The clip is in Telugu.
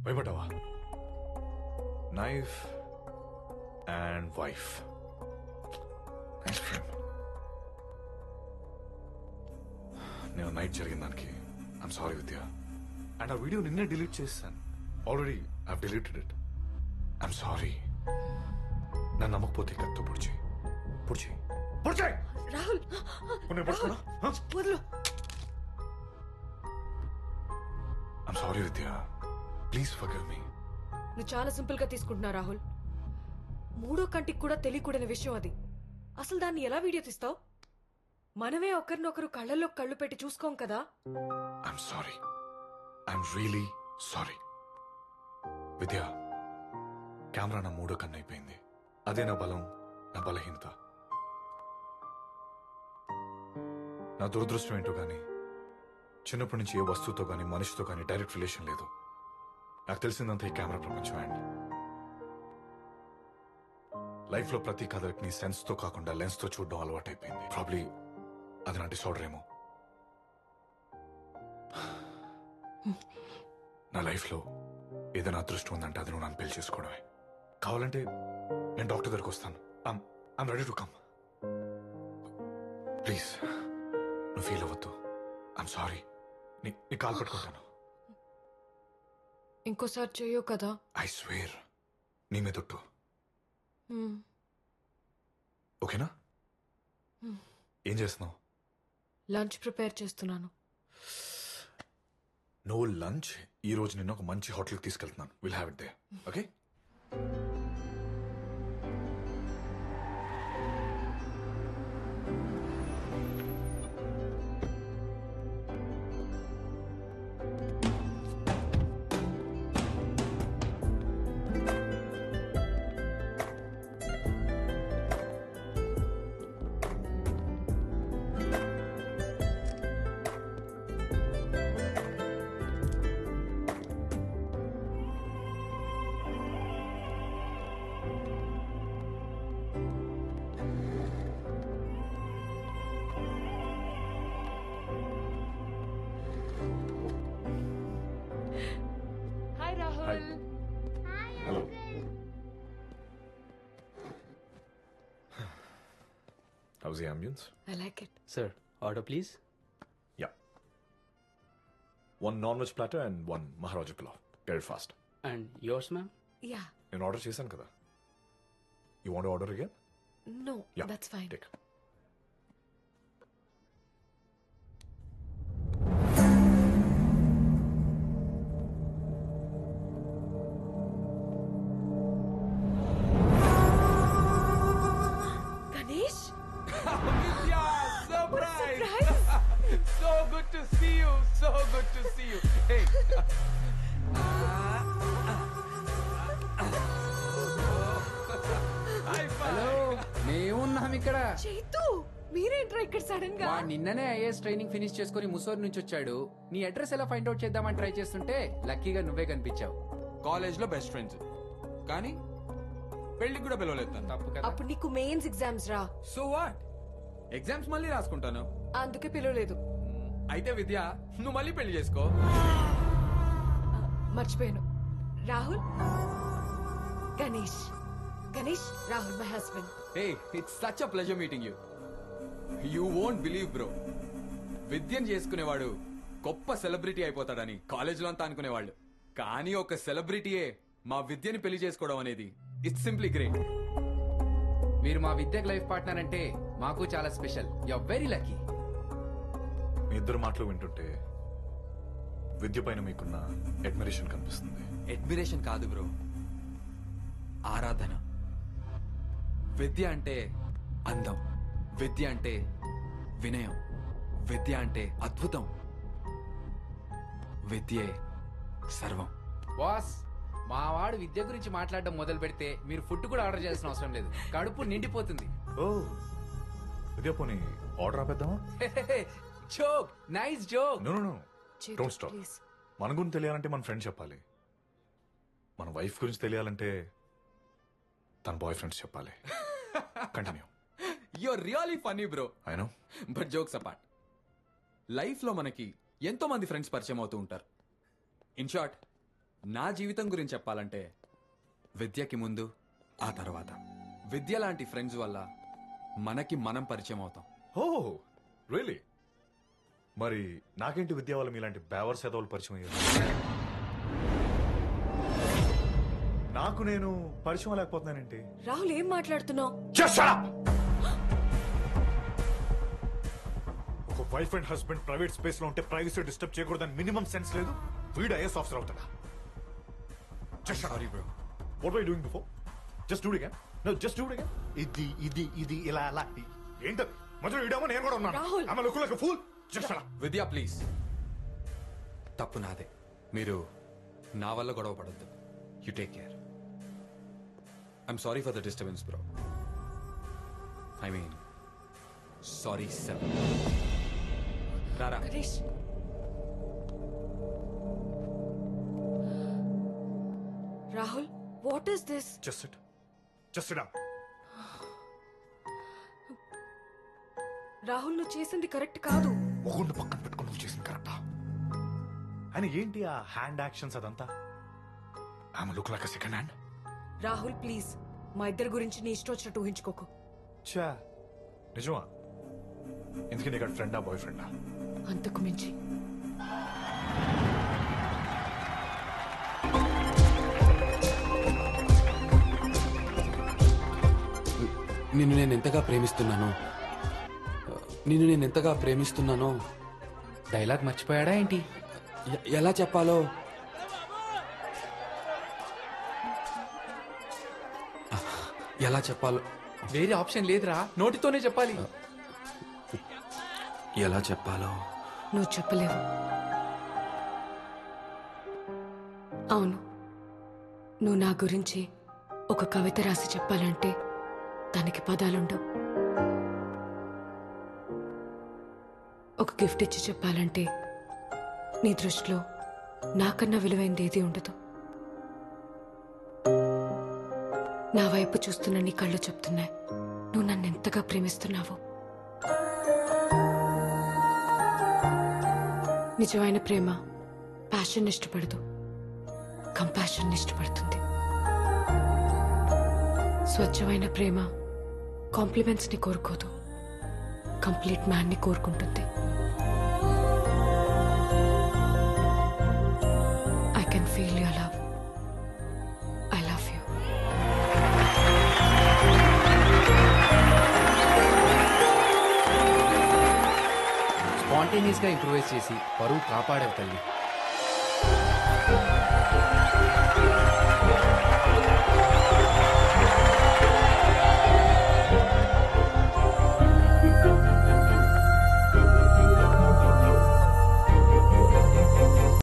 భయపడ్డావా? Knife and wife. Nice frame. నేను నైట్ జరిగిన దానికి ఐఎమ్ సారీ విద్య. అండ్ ఆ వీడియో నిన్నే డిలీట్ చేస్తాను. Already I deleted it. I'm sorry. నన్ను నమ్మకపోతే కత్తో పొడిచి పొడిచి పొడిచి రాహుల్ వదలు. I'm sorry Vidya. Please forgive me. నువ్వు చాలా సింపుల్ గా తీసుకుంటున్నావు రాహుల్. మూడో కంటికి కూడా తెలియకూడని విషయం అది. అసలు దాన్ని ఎలా వీడియో తీస్తావు? మనమే ఒకరినొకరు కళ్ళల్లో కళ్ళు పెట్టి చూసుకోం కదా. I'm sorry. I'm really sorry Vidya. Camera నా మూడో కన్ను అయిపోయింది. అదే నా బలం, నా బలహీనత. నా దురదృష్టం ఏంటో గానీ చిన్నప్పటి నుంచి ఏ వస్తువుతో గానీ మనిషితో గానీ డైరెక్ట్ రిలేషన్ లేదు. నాకు తెలిసిందంతా ఈ కెమెరా ప్రపంచం. అండ్ లైఫ్ లో ప్రతి కథకి సెన్స్ తో కాకుండా లెన్స్ తో చూడడం అలవాటు అయిపోయింది. ప్రాబ్లీ అది నా డిసార్డర్ ఏమో. నా లైఫ్ లో ఏదైనా అదృష్టం ఉందంటే అది నువ్వు నన్ను పెళ్లి చేసుకోవడమే. కావాలంటే నేను డాక్టర్ దగ్గరకు వస్తాను. I'm ready to come. Please నువ్వు ఫీల్ అవ్వద్దు. I'm sorry. నీ కాల్ పట్టుకుంటాను. ఇంకోసారి చెయ్యో కదా. I swear. నీ మీదొట్టు. ఓకేనా? ఏం చేస్తున్నావు? లంచ్ ప్రిపేర్ చేస్తున్నాను. No lunch. ఈ రోజు నిన్న ఒక మంచి హోటల్కి తీసుకెళ్తున్నాను. Will have it there. Okay? Hi Rahul. Hello. How's the ambience? I like it. Sir, order please. Yeah. One non-veg platter and one Maharaja pulao. Get it fast. And yours, ma'am? Yeah. నేను ఆర్డర్ చేశాను కదా. You want to order again? No, Yeah. That's fine. Take. Ganesh, Yeah, surprise! surprise! So good to see you. So good to see you. Hey. High five. Hello, మేమున్నాం ఇక్కడ. చైతు, మీరేంట్రా ఇక్కడ సడన్ గా? వాడు నిన్ననే ఐఏఎస్ ట్రైనింగ్ ఫినిష్ చేసుకుని ముసోర్ నుంచి వచ్చాడు. నీ అడ్రస్ ఎలా ఫైండ్ అవుట్ చేద్దామని ట్రై చేస్తుంటే లక్కీగా నువ్వే కనిపించావు. కాలేజ్ లో బెస్ట్ ఫ్రెండ్స్ కానీ పెళ్లికి కూడా పిలవలేదు తను. తప్పు కదా. అప్పుడు నీకు మెయిన్స్ ఎగ్జామ్స్ రా, సో వాట్? ఎగ్జామ్స్ మళ్ళీ రాసుకుంటాను. అందుకే పిలవలేదు. అయితే విద్య, నువ్వు మళ్ళీ పెళ్లి చేసుకో. మర్చిపోయాను. Rahul, Ganesh. Ganesh, Rahul my husband. Hey, it's such a pleasure meeting you. You won't believe, bro. విద్యను చేసుకునేవాడు గొప్ప సెలబ్రిటీ అయిపోతాడని కాలేజ్లో అంతా అనుకునేవాళ్ళు. కానీ ఒక సెలబ్రిటీయే మా విద్యని పెళ్లి చేసుకోవడం అనేది ఇట్స్ సింప్లీ గ్రేట్. మీరు మా విద్యకు లైఫ్ పార్ట్నర్ అంటే మాకు చాలా special. You are very lucky. మీ ఇద్దరు మాటలు వింటుంటే విద్య పైన మీకున్న అడ్మిరేషన్ కనిపిస్తుంది. అడ్మిరేషన్ కాదు బ్రో, ఆరాధన. విద్య అంటే అందం, విద్య అంటే వినయం, విద్య అంటే అద్భుతం, విద్యే సర్వం. బాస్, మా వాడు విద్య గురించి మాట్లాడడం మొదలు పెడితే మీరు ఫుడ్ కూడా ఆర్డర్ చేయాల్సిన అవసరం లేదు. కడుపు నిండిపోతుంది. ఓ విద్య, పోనీ ఆర్డర్ ఆపేద్దామా? Joke, nice joke. No no no, Chaitu, don't stop. Please. మన గురించి తెలియాలంటే మన ఫ్రెండ్ చెప్పాలి. మన వైఫ్ గురించి తెలియాలంటే తన బాయ్ ఫ్రెండ్స్ చెప్పాలి. Continue. You're really funny bro. I know. But jokes apart, life లో మనకి ఎంతో మంది ఫ్రెండ్స్ పరిచయం అవుతూ ఉంటారు. ఇన్ షార్ట్, నా జీవితం గురించి చెప్పాలంటే విద్యకి ముందు ఆ తర్వాత విద్య లాంటి ఫ్రెండ్స్ వల్ల మనకి మనం పరిచయం అవుతాం. Oh really? మరి నాకేంటి విద్య వల్ల మీలాంటి బేవర్ సేదవులు పరిచయం అయ్యారు? నాకు నేను పరిచయం లేకపోతున్నానేంటి? రాహుల్ ఏం మాట్లాడుతున్నావు? ఒక wife and husband private space లో ఉంటే ప్రైవసీ డిస్టర్బ్ చేయకూడదని మినిమం సెన్స్ లేదు. వీడు ఐఎస్ ఆఫీసర్ అవుతాడా? Sorry bro. What were you doing before? Just do it again. No, just do it again. ఇది ఇలా అలా ఏంటది? మధ్యలో ఇడేమో నేను కూడా ఉన్నాను. Rahul. I'm a look like a fool. Just shut up. Vidya please, తప్పు నాదే. మీరు నా వల్ల గొడవ పడద్దు. You take care. I'm sorry for the disturbance bro. I mean sorry cell. రారా. Harish, Rahul, what is this? Just sit. Just sit down. Rahul, నువ్వు చేసింది కరెక్ట్ కాదు. ఒకళ్ళు పక్కన పెట్టుకుని నువ్వు చేసింది కరెక్టా? అని ఏంటి ఆ హ్యాండ్ యాక్షన్స్ అదంతా? I'm a look like a second hand. Rahul please, మా ఇద్దరి గురించి నీ ఇష్టం వచ్చినట్టు ఊహించుకోకు. చా నిజమా? ఎందుకు నీకు ఫ్రెండా బాయ్ ఫ్రెండా? అంతకు మించి. నిన్ను నేను ఎంతగా ప్రేమిస్తున్నానో డైలాగ్ మర్చిపోయాడా ఏంటి? ఎలా చెప్పాలో వేరే ఆప్షన్ లేదురా, నోటితోనే చెప్పాలి. ఎలా చెప్పాలో నువ్వు చెప్పలేవు. అవును, నువ్వు నా గురించి ఒక కవిత రాసి చెప్పాలంటే దానికి పదాలుండవు. ఒక గిఫ్ట్ ఇచ్చి చెప్పాలంటే నీ దృష్టిలో నాకన్నా విలువైంది ఏది ఉండదు. నా వైపు చూస్తున్న నీ కళ్ళు చెప్తున్నాయి నువ్వు నన్ను ఎంతగా ప్రేమిస్తున్నావో. నిజమైన ప్రేమ ప్యాషన్ ఇష్టపడదు, కంపాషన్ ఇష్టపడుతుంది. స్వచ్ఛమైన ప్రేమ కాంప్లిమెంట్స్ ని కోరుకోదు, కంప్లీట్ మ్యాన్ ని కోరుకుంటుంది. I can feel your love. I love you. Spontaneous గా ఇంప్రూవైజ్ చేసి పరువు కాపాడావు తల్లి.